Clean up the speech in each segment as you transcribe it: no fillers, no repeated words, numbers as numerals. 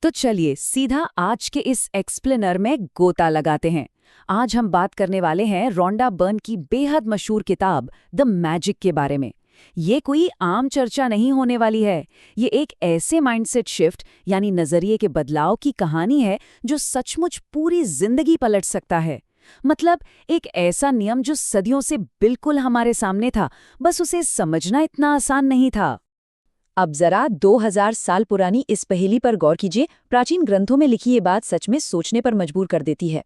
तो चलिए सीधा आज के इस एक्सप्लेनर में गोता लगाते हैं। आज हम बात करने वाले हैं रोंडा बर्न की बेहद मशहूर किताब द मैजिक के बारे में। ये कोई आम चर्चा नहीं होने वाली है। ये एक ऐसे माइंडसेट शिफ्ट यानी नजरिए के बदलाव की कहानी है जो सचमुच पूरी जिंदगी पलट सकता है। मतलब एक ऐसा नियम जो सदियों से बिल्कुल हमारे सामने था, बस उसे समझना इतना आसान नहीं था। अब जरा 2000 साल पुरानी इस पहेली पर गौर कीजिए। प्राचीन ग्रंथों में लिखी ये बात सच में सोचने पर मजबूर कर देती है।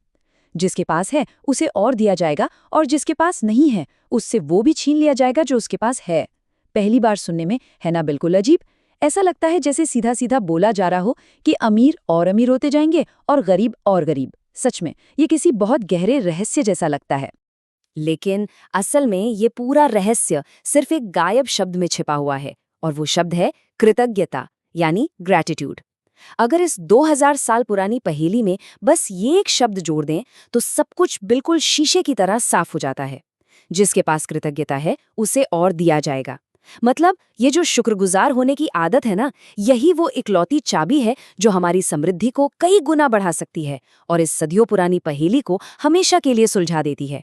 जिसके पास है उसे और दिया जाएगा, और जिसके पास नहीं है उससे वो भी छीन लिया जाएगा जो उसके पास है। पहली बार सुनने में है ना बिल्कुल अजीब। ऐसा लगता है जैसे सीधा सीधा बोला जा रहा हो कि अमीर और अमीर होते जाएंगे और गरीब और गरीब। सच में ये किसी बहुत गहरे रहस्य जैसा लगता है। लेकिन असल में ये पूरा रहस्य सिर्फ एक गायब शब्द में छिपा हुआ है, और वो शब्द है कृतज्ञता, यानी ग्रैटिट्यूड। अगर इस 2000 साल पुरानी पहेली में बस ये एक शब्द जोड़ दें तो सब कुछ बिल्कुल शीशे की तरह साफ हो जाता है। जिसके पास कृतज्ञता है उसे और दिया जाएगा। मतलब ये जो शुक्रगुजार होने की आदत है ना, यही वो इकलौती चाबी है जो हमारी समृद्धि को कई गुना बढ़ा सकती है और इस सदियों पुरानी पहेली को हमेशा के लिए सुलझा देती है।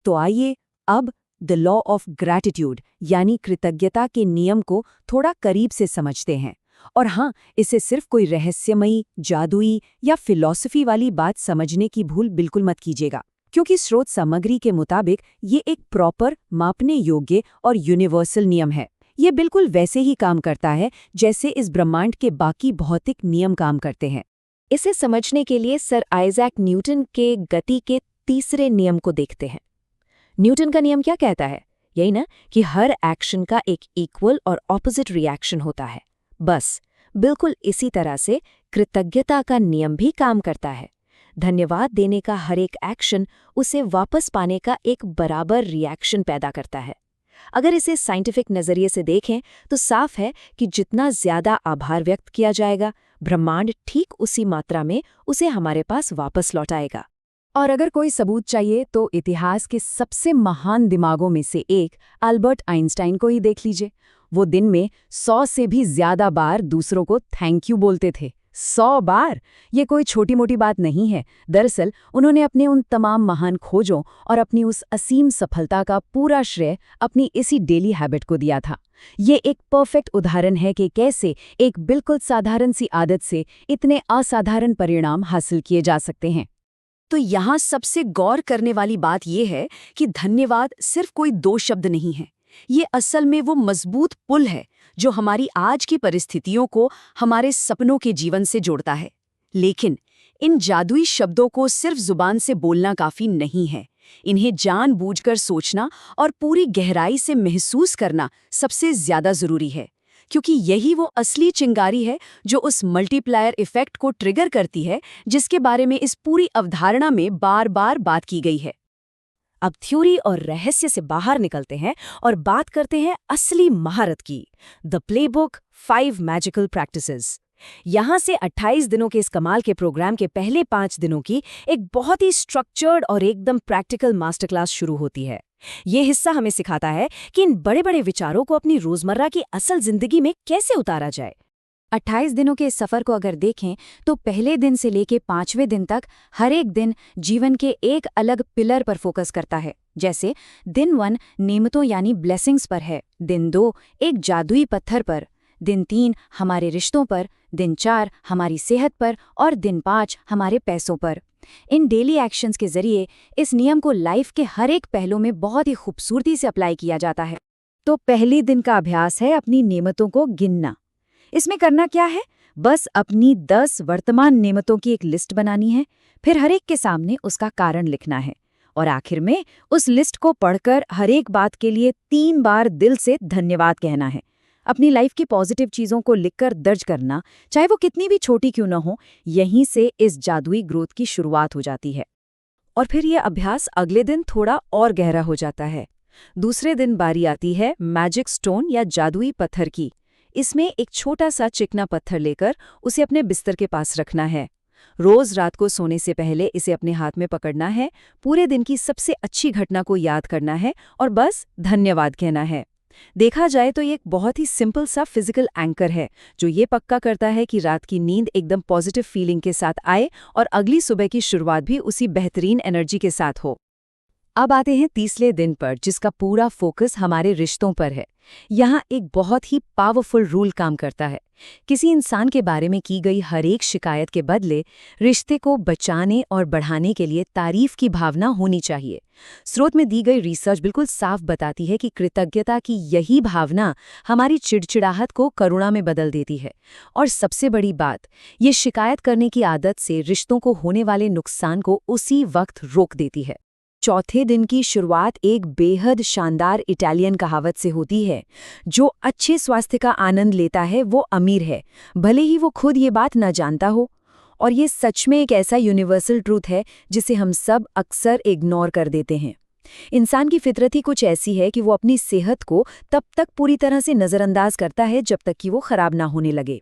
तो आइए अब द लॉ ऑफ ग्रैटिट्यूड यानी कृतज्ञता के नियम को थोड़ा करीब से समझते हैं। और हाँ, इसे सिर्फ कोई रहस्यमयी, जादुई या फिलॉसफी वाली बात समझने की भूल बिल्कुल मत कीजिएगा, क्योंकि स्रोत सामग्री के मुताबिक ये एक प्रॉपर, मापने योग्य और यूनिवर्सल नियम है। ये बिल्कुल वैसे ही काम करता है जैसे इस ब्रह्मांड के बाकी भौतिक नियम काम करते हैं। इसे समझने के लिए सर आइजैक न्यूटन के गति के तीसरे नियम को देखते हैं। न्यूटन का नियम क्या कहता है? यही ना कि हर एक्शन का एक इक्वल और ऑपोजिट रिएक्शन होता है। बस बिल्कुल इसी तरह से कृतज्ञता का नियम भी काम करता है। धन्यवाद देने का हर एक एक्शन उसे वापस पाने का एक बराबर रिएक्शन पैदा करता है। अगर इसे साइंटिफिक नजरिए से देखें तो साफ है कि जितना ज्यादा आभार व्यक्त किया जाएगा, ब्रह्मांड ठीक उसी मात्रा में उसे हमारे पास वापस लौटाएगा। और अगर कोई सबूत चाहिए तो इतिहास के सबसे महान दिमागों में से एक अल्बर्ट आइंस्टाइन को ही देख लीजिए। वो दिन में 100 से भी ज्यादा बार दूसरों को थैंक यू बोलते थे। 100 बार! ये कोई छोटी मोटी बात नहीं है। दरअसल उन्होंने अपने उन तमाम महान खोजों और अपनी उस असीम सफलता का पूरा श्रेय अपनी इसी डेली हैबिट को दिया था। ये एक परफेक्ट उदाहरण है कि कैसे एक बिल्कुल साधारण सी आदत से इतने असाधारण परिणाम हासिल किए जा सकते हैं। तो यहाँ सबसे गौर करने वाली बात यह है कि धन्यवाद सिर्फ कोई दो शब्द नहीं है। ये असल में वो मजबूत पुल है जो हमारी आज की परिस्थितियों को हमारे सपनों के जीवन से जोड़ता है। लेकिन इन जादुई शब्दों को सिर्फ जुबान से बोलना काफी नहीं है। इन्हें जानबूझकर सोचना और पूरी गहराई से महसूस करना सबसे ज्यादा जरूरी है, क्योंकि यही वो असली चिंगारी है जो उस मल्टीप्लायर इफेक्ट को ट्रिगर करती है जिसके बारे में इस पूरी अवधारणा में बार बार बात की गई है। अब थ्योरी और रहस्य से बाहर निकलते हैं और बात करते हैं असली महारत की। The playbook 5 magical practices. यहाँ से 28 दिनों के इस कमाल के प्रोग्राम के पहले 5 दिनों की एक बहुत ही स्ट्रक्चर्ड और एकदम प्रैक्टिकल मास्टर क्लास शुरू होती है। ये हिस्सा हमें सिखाता है कि इन बड़े बड़े विचारों को अपनी रोजमर्रा की असल जिंदगी में कैसे उतारा जाए। 28 दिनों के इस सफर को अगर देखें तो पहले दिन से लेके 5वें दिन तक हर एक दिन जीवन के एक अलग पिलर पर फोकस करता है। जैसे दिन 1 नेमतों यानी ब्लेसिंग्स पर है, दिन 2 एक जादुई पत्थर पर, दिन 3 हमारे रिश्तों पर, दिन 4 हमारी सेहत पर और दिन 5 हमारे पैसों पर। इन डेली एक्शंस के जरिए इस नियम को लाइफ के हर एक पहलू में बहुत ही खूबसूरती से अप्लाई किया जाता है। तो पहले दिन का अभ्यास है अपनी नेमतों को गिनना। इसमें करना क्या है? बस अपनी 10 वर्तमान नेमतों की एक लिस्ट बनानी है, फिर हर एक के सामने उसका कारण लिखना है और आखिर में उस लिस्ट को पढ़कर हर एक बात के लिए 3 बार दिल से धन्यवाद कहना है। अपनी लाइफ की पॉजिटिव चीज़ों को लिखकर दर्ज करना, चाहे वो कितनी भी छोटी क्यों न हो, यहीं से इस जादुई ग्रोथ की शुरुआत हो जाती है। और फिर यह अभ्यास अगले दिन थोड़ा और गहरा हो जाता है। दूसरे दिन बारी आती है मैजिक स्टोन या जादुई पत्थर की। इसमें एक छोटा सा चिकना पत्थर लेकर उसे अपने बिस्तर के पास रखना है। रोज रात को सोने से पहले इसे अपने हाथ में पकड़ना है, पूरे दिन की सबसे अच्छी घटना को याद करना है और बस धन्यवाद कहना है। देखा जाए तो ये एक बहुत ही सिंपल सा फिजिकल एंकर है जो ये पक्का करता है कि रात की नींद एकदम पॉजिटिव फीलिंग के साथ आए और अगली सुबह की शुरुआत भी उसी बेहतरीन एनर्जी के साथ हो। अब आते हैं तीसरे दिन पर, जिसका पूरा फोकस हमारे रिश्तों पर है। यहाँ एक बहुत ही पावरफुल रूल काम करता है। किसी इंसान के बारे में की गई हर एक शिकायत के बदले रिश्ते को बचाने और बढ़ाने के लिए तारीफ की भावना होनी चाहिए। स्रोत में दी गई रिसर्च बिल्कुल साफ बताती है कि कृतज्ञता की यही भावना हमारी चिड़चिड़ाहट को करुणा में बदल देती है। और सबसे बड़ी बात, ये शिकायत करने की आदत से रिश्तों को होने वाले नुकसान को उसी वक्त रोक देती है। चौथे दिन की शुरुआत एक बेहद शानदार इटालियन कहावत से होती है, जो अच्छे स्वास्थ्य का आनंद लेता है वो अमीर है, भले ही वो खुद ये बात न जानता हो। और ये सच में एक ऐसा यूनिवर्सल ट्रूथ है जिसे हम सब अक्सर इग्नोर कर देते हैं। इंसान की फितरत ही कुछ ऐसी है कि वो अपनी सेहत को तब तक पूरी तरह से नज़रअंदाज करता है जब तक कि वो खराब ना होने लगे।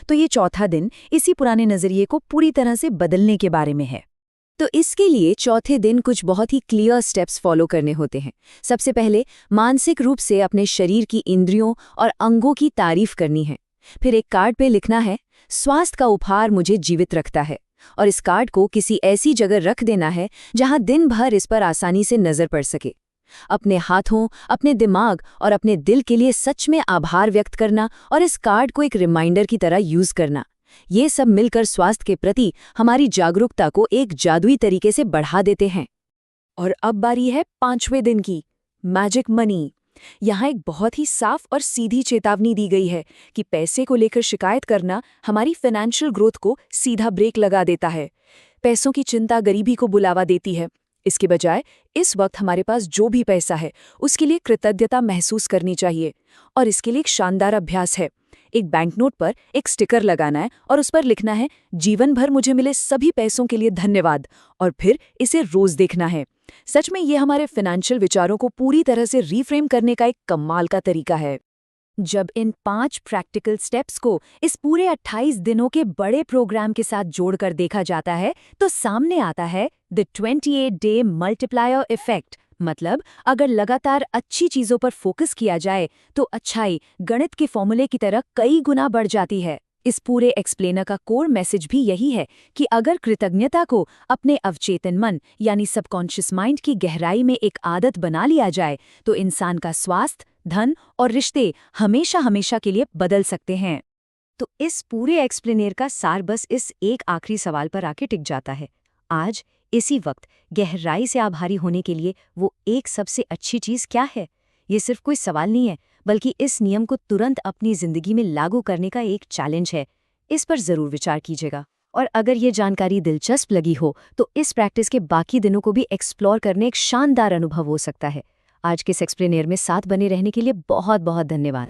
तो ये चौथा दिन इसी पुराने नज़रिए को पूरी तरह से बदलने के बारे में है। तो इसके लिए चौथे दिन कुछ बहुत ही क्लियर स्टेप्स फॉलो करने होते हैं। सबसे पहले मानसिक रूप से अपने शरीर की इंद्रियों और अंगों की तारीफ करनी है। फिर एक कार्ड पे लिखना है, स्वास्थ्य का उपहार मुझे जीवित रखता है, और इस कार्ड को किसी ऐसी जगह रख देना है जहां दिन भर इस पर आसानी से नजर पड़ सके। अपने हाथों, अपने दिमाग और अपने दिल के लिए सच में आभार व्यक्त करना और इस कार्ड को एक रिमाइंडर की तरह यूज करना, ये सब मिलकर स्वास्थ्य के प्रति हमारी जागरूकता को एक जादुई तरीके से बढ़ा देते हैं। और अब बारी है पांचवें दिन की, मैजिक मनी। यहाँ एक बहुत ही साफ और सीधी चेतावनी दी गई है कि पैसे को लेकर शिकायत करना हमारी फाइनेंशियल ग्रोथ को सीधा ब्रेक लगा देता है। पैसों की चिंता गरीबी को बुलावा देती है। इसके बजाय इस वक्त हमारे पास जो भी पैसा है उसके लिए कृतज्ञता महसूस करनी चाहिए। और इसके लिए एक शानदार अभ्यास है। एक बैंकनोट पर एक स्टिकर लगाना है और उस पर लिखना है, जीवन भर मुझे मिले सभी पैसों के लिए धन्यवाद, और फिर इसे रोज देखना है। सच में ये हमारे फाइनेंशियल विचारों को पूरी तरह से रीफ्रेम करने का एक कमाल का तरीका है। जब इन 5 प्रैक्टिकल स्टेप्स को इस पूरे 28 दिनों के बड़े प्रोग्राम के साथ जोड़कर देखा जाता है तो सामने आता है द 28 डे मल्टीप्लायर इफेक्ट। मतलब अगर लगातार अच्छी चीजों पर फोकस किया जाए तो अच्छाई गणित के फॉर्मूले की तरह कई गुना बढ़ जाती है। इस पूरे एक्सप्लेनर का कोर मैसेज भी यही है कि अगर कृतज्ञता को अपने अवचेतन मन यानी सबकॉन्शियस माइंड की गहराई में एक आदत बना लिया जाए तो इंसान का स्वास्थ्य, धन और रिश्ते हमेशा हमेशा के लिए बदल सकते हैं। तो इस पूरे एक्सप्लेनर का सार बस इस एक आखिरी सवाल पर आके टिक जाता है। आज इसी वक्त गहराई से आभारी होने के लिए वो एक सबसे अच्छी चीज़ क्या है? ये सिर्फ कोई सवाल नहीं है, बल्कि इस नियम को तुरंत अपनी जिंदगी में लागू करने का एक चैलेंज है। इस पर ज़रूर विचार कीजिएगा। और अगर ये जानकारी दिलचस्प लगी हो तो इस प्रैक्टिस के बाकी दिनों को भी एक्सप्लोर करने एक शानदार अनुभव हो सकता है। आज के इस एक्सप्लेनर में साथ बने रहने के लिए बहुत बहुत धन्यवाद।